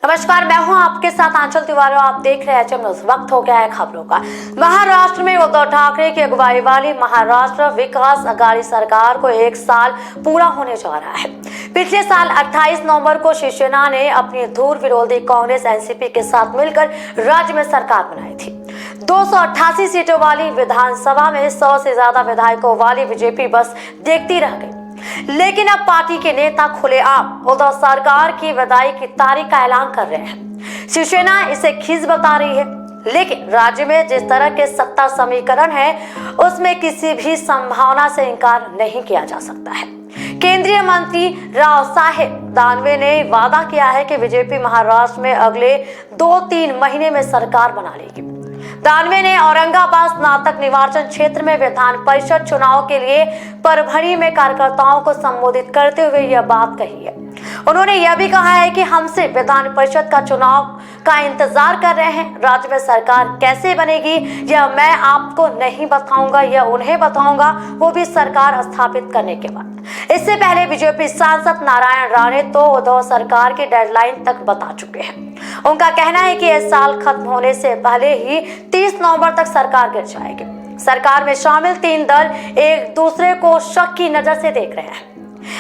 नमस्कार, मैं हूं आपके साथ आंचल तिवारी। आप देख रहे हैं एचएम न्यूज़। वक्त हो गया है खबरों का। महाराष्ट्र में उद्धव ठाकरे की अगुवाई वाली महाराष्ट्र विकास अघाड़ी सरकार को 1 साल पूरा होने जा रहा है। पिछले साल 28 नवंबर को शिवसेना ने अपनी धूर विरोधी कांग्रेस एनसीपी के साथ मिलकर राज्य में सरकार बनाई थी। 288 सीटों वाली विधानसभा में 100 से ज्यादा विधायकों वाली बीजेपी बस देखती रह गई। लेकिन अब पार्टी के नेता खुलेआम उद्धव सरकार की विदाई की तारीख का ऐलान कर रहे हैं। शिवसेना इसे खींच बता रही है, लेकिन राज्य में जिस तरह के सत्ता समीकरण है उसमें किसी भी संभावना से इनकार नहीं किया जा सकता है। केंद्रीय मंत्री राव साहेब दानवे ने वादा किया है कि बीजेपी महाराष्ट्र में अगले 2-3 महीने में सरकार बना लेगी। दानवे ने औरंगाबाद स्नातक निर्वाचन क्षेत्र में विधान परिषद चुनाव के लिए परभणी में कार्यकर्ताओं को संबोधित करते हुए यह बात कही है। उन्होंने यह भी कहा है कि हमसे विधान परिषद का चुनाव का इंतजार कर रहे हैं। राज्य में सरकार कैसे बनेगी यह मैं आपको नहीं बताऊंगा, यह उन्हें बताऊंगा, वो भी सरकार स्थापित करने के बाद। इससे पहले बीजेपी सांसद नारायण राणे तो उद्धव सरकार की डेडलाइन तक बता चुके हैं। उनका कहना है कि यह साल खत्म होने से पहले ही 30 नवंबर तक सरकार गिर जाएगी। सरकार में शामिल 3 दल एक दूसरे को शक की नजर से देख रहे हैं।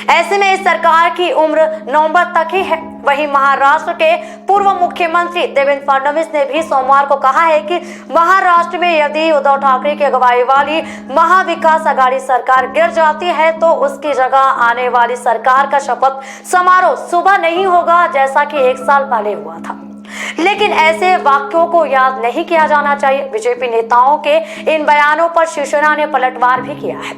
ऐसे में इस सरकार की उम्र नवंबर तक ही है। वहीं महाराष्ट्र के पूर्व मुख्यमंत्री देवेंद्र फडणवीस ने भी सोमवार को कहा है कि महाराष्ट्र में यदि उद्धव ठाकरे की अगुवाई वाली महाविकास अघाड़ी सरकार गिर जाती है तो उसकी जगह आने वाली सरकार का शपथ समारोह सुबह नहीं होगा, जैसा कि 1 साल पहले हुआ था। लेकिन ऐसे वाक्यों को याद नहीं किया जाना चाहिए। बीजेपी नेताओं के इन बयानों पर शिवसेना ने पलटवार भी किया है।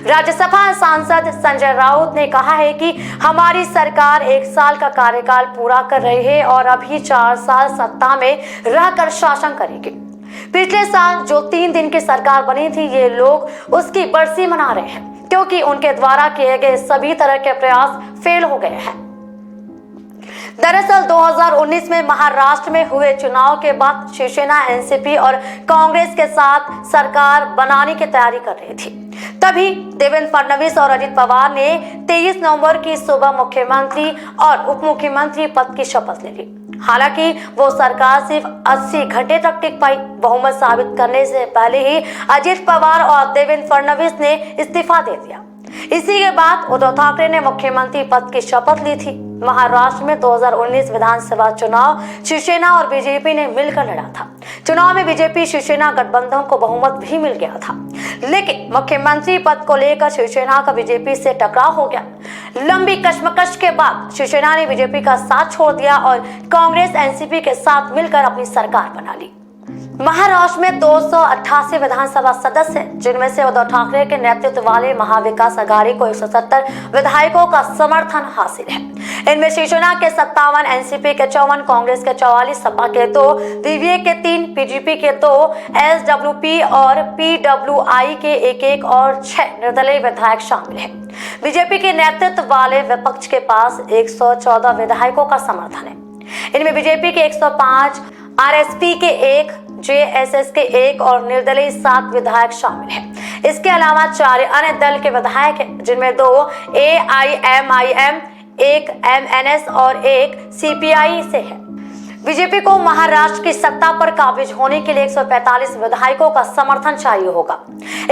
राज्यसभा सांसद संजय राउत ने कहा है कि हमारी सरकार 1 साल का कार्यकाल पूरा कर रही है और अभी 4 साल सत्ता में रहकर शासन करेगी। पिछले साल जो 3 दिन की सरकार बनी थी, ये लोग उसकी बरसी मना रहे हैं क्योंकि उनके द्वारा किए गए सभी तरह के प्रयास फेल हो गए हैं। दरअसल 2019 में महाराष्ट्र में हुए चुनाव के बाद शिवसेना एनसीपी और कांग्रेस के साथ सरकार बनाने की तैयारी कर रही थी। तभी देवेंद्र फडणवीस और अजित पवार ने 23 नवंबर की सुबह मुख्यमंत्री और उप मुख्यमंत्री पद की शपथ ले ली। हालांकि वो सरकार सिर्फ 80 घंटे तक टिक पाई। बहुमत साबित करने से पहले ही अजित पवार और देवेंद्र फडणवीस ने इस्तीफा दे दिया। इसी के बाद उद्धव ठाकरे ने मुख्यमंत्री पद की शपथ ली थी। महाराष्ट्र में 2019 विधानसभा चुनाव शिवसेना और बीजेपी ने मिलकर लड़ा था। चुनाव में बीजेपी शिवसेना गठबंधन को बहुमत भी मिल गया था, लेकिन मुख्यमंत्री पद को लेकर शिवसेना का बीजेपी से टकराव हो गया। लंबी कश्मकश के बाद शिवसेना ने बीजेपी का साथ छोड़ दिया और कांग्रेस एनसीपी के साथ मिलकर अपनी सरकार बना ली। महाराष्ट्र में 288 विधानसभा सदस्य, जिनमें से उद्धव ठाकरे के नेतृत्व वाले महाविकास अघाड़ी को 170 विधायकों का समर्थन हासिल है। इनमें शिवसेना के 57, एनसीपी के 54, कांग्रेस के 44, सपा के 2, वीवीए के 3, पीडीपी के 2, एसडब्ल्यूपी और पीडब्ल्यूआई के 1-1 और 6 निर्दलीय विधायक शामिल हैं। बीजेपी के नेतृत्व वाले विपक्ष के पास 114 विधायकों का समर्थन है। इनमें बीजेपी के 105, आरएसपी के 1, जेएसएस के 1 और निर्दलीय 7 विधायक शामिल हैं। इसके अलावा 4 अन्य दल के विधायक हैं, जिनमें 2 एआईएमआईएम, 1 एमएनएस और 1 सीपीआई से है। बीजेपी को महाराष्ट्र की सत्ता पर काबिज होने के लिए 145 विधायकों का समर्थन चाहिए होगा।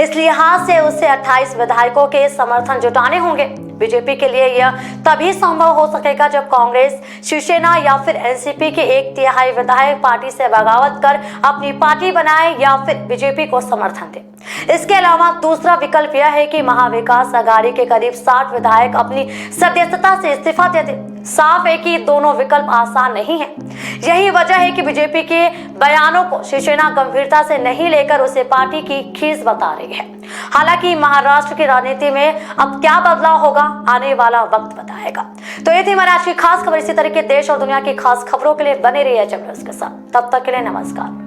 इस लिहाज से उसे 28 विधायकों के समर्थन जुटाने होंगे। बीजेपी के लिए यह तभी संभव हो सकेगा जब कांग्रेस, शिवसेना या फिर एनसीपी के 1/3 विधायक पार्टी से बगावत कर अपनी पार्टी बनाए या फिर बीजेपी को समर्थन दे। इसके अलावा दूसरा विकल्प यह है कि महाविकास अघाड़ी के करीब 60 विधायक अपनी सदस्यता से इस्तीफा दे दे। साफ है कि दोनों विकल्प आसान नहीं है। यही वजह है कि बीजेपी के बयानों को शिवसेना गंभीरता से नहीं लेकर उसे पार्टी की खींच बता रही है। हालांकि महाराष्ट्र की राजनीति में अब क्या बदलाव होगा, आने वाला वक्त बताएगा। तो ये थी हमारी आज की खास खबर। इसी तरह के देश और दुनिया की खास खबरों के लिए बने रहिए एचएम न्यूज़ के साथ। तब तक के लिए नमस्कार।